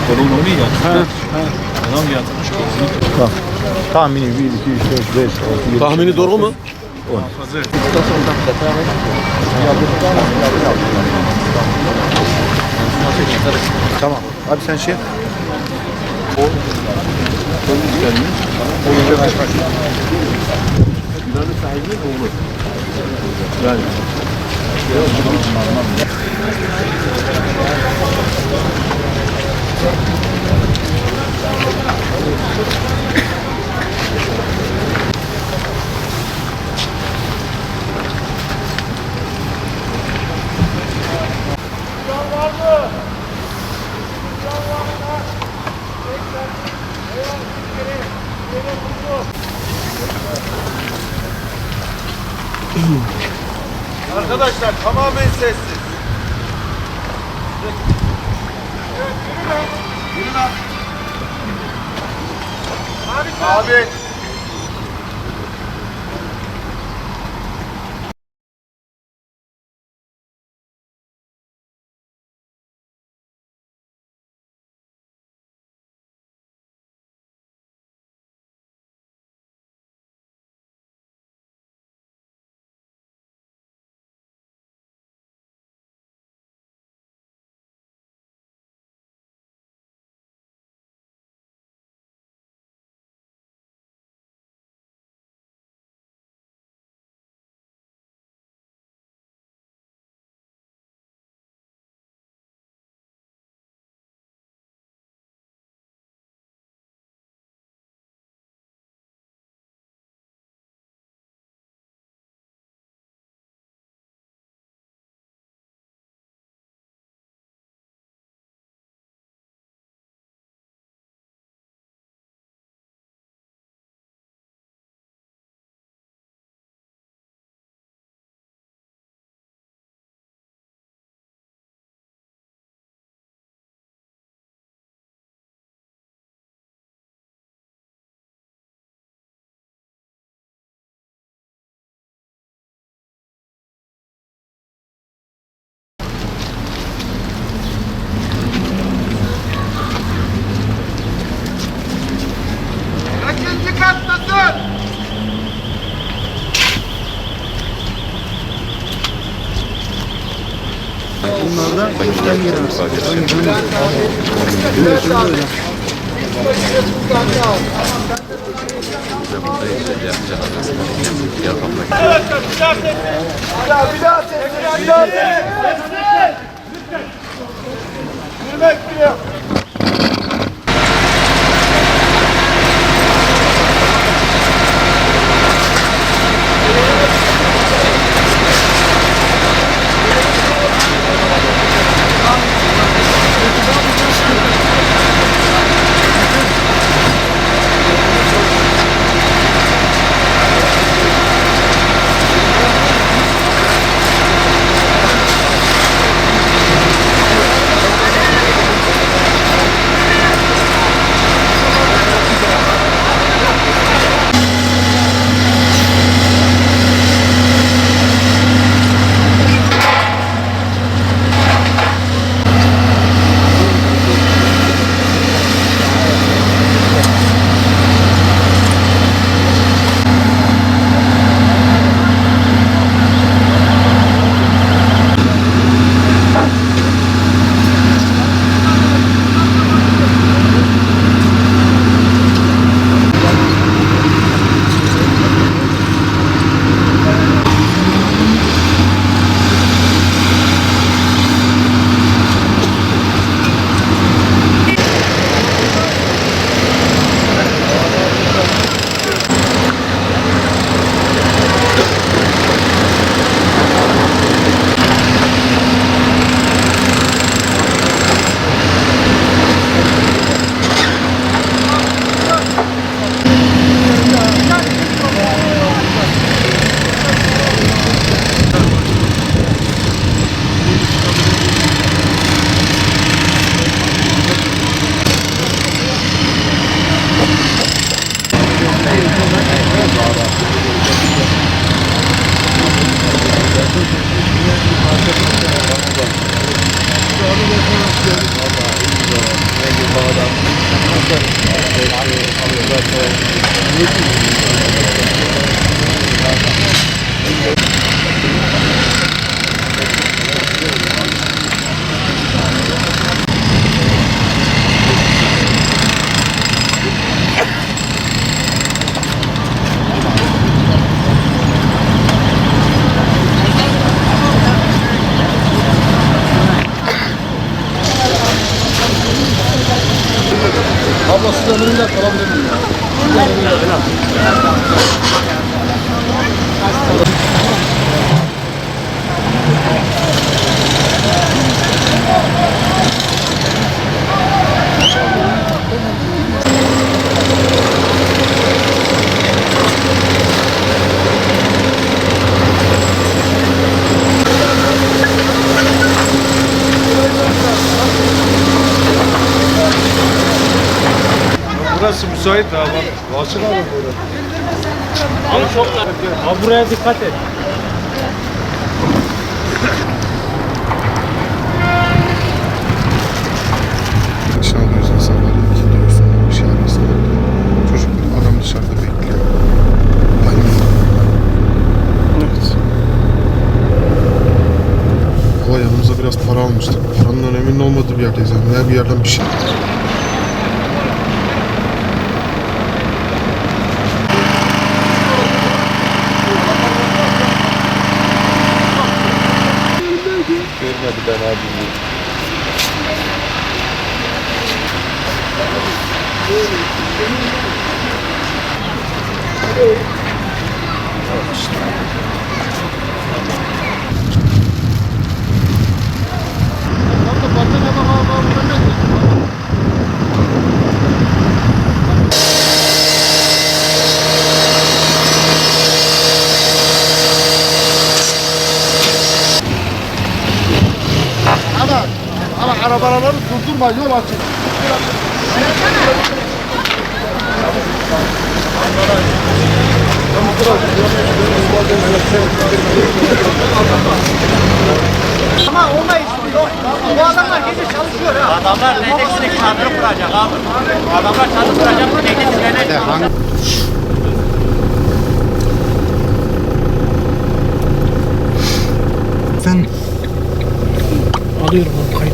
Kolonomi Ha, yatmış. ha. Adam yatmış. Bak. Tahmini 1, 2, 3, 4, 5, 6, 7. Tahmini doğru mu? Hazır. Tamam. Abi sen şey yap. Yani. Arkadaşlar tamamen sessiz. Yürü lan. Abi. Kaçıncı kattasın? Bunlar da işten giremez. Bir daha sessiz. Yürümek diyor. Abla sizden önünde kalabilir miyim? Burası müsait abi. Açık abi böyle. Abi buraya dikkat et. Dışarı alıyoruz insanlar. Kim diyorsun? Bir şey arasın. Çocuk adam dışarıda bekliyor. Aynen. Evet. Ama yanımıza biraz para almıştık. Paranın öneminin olmadığı bir yerdeyiz. Yani veya bir yerden bir şey. Görmedi ben abi. Ama arabaları durdurma, yol açın. Ama olma işi yok. Bu adamlar gece çalışıyor ha. Adamlar Neydek'teki çadırı kuracak abi. Adamlar çadır kuracak. Neydek'teki Sen alıyorum abi.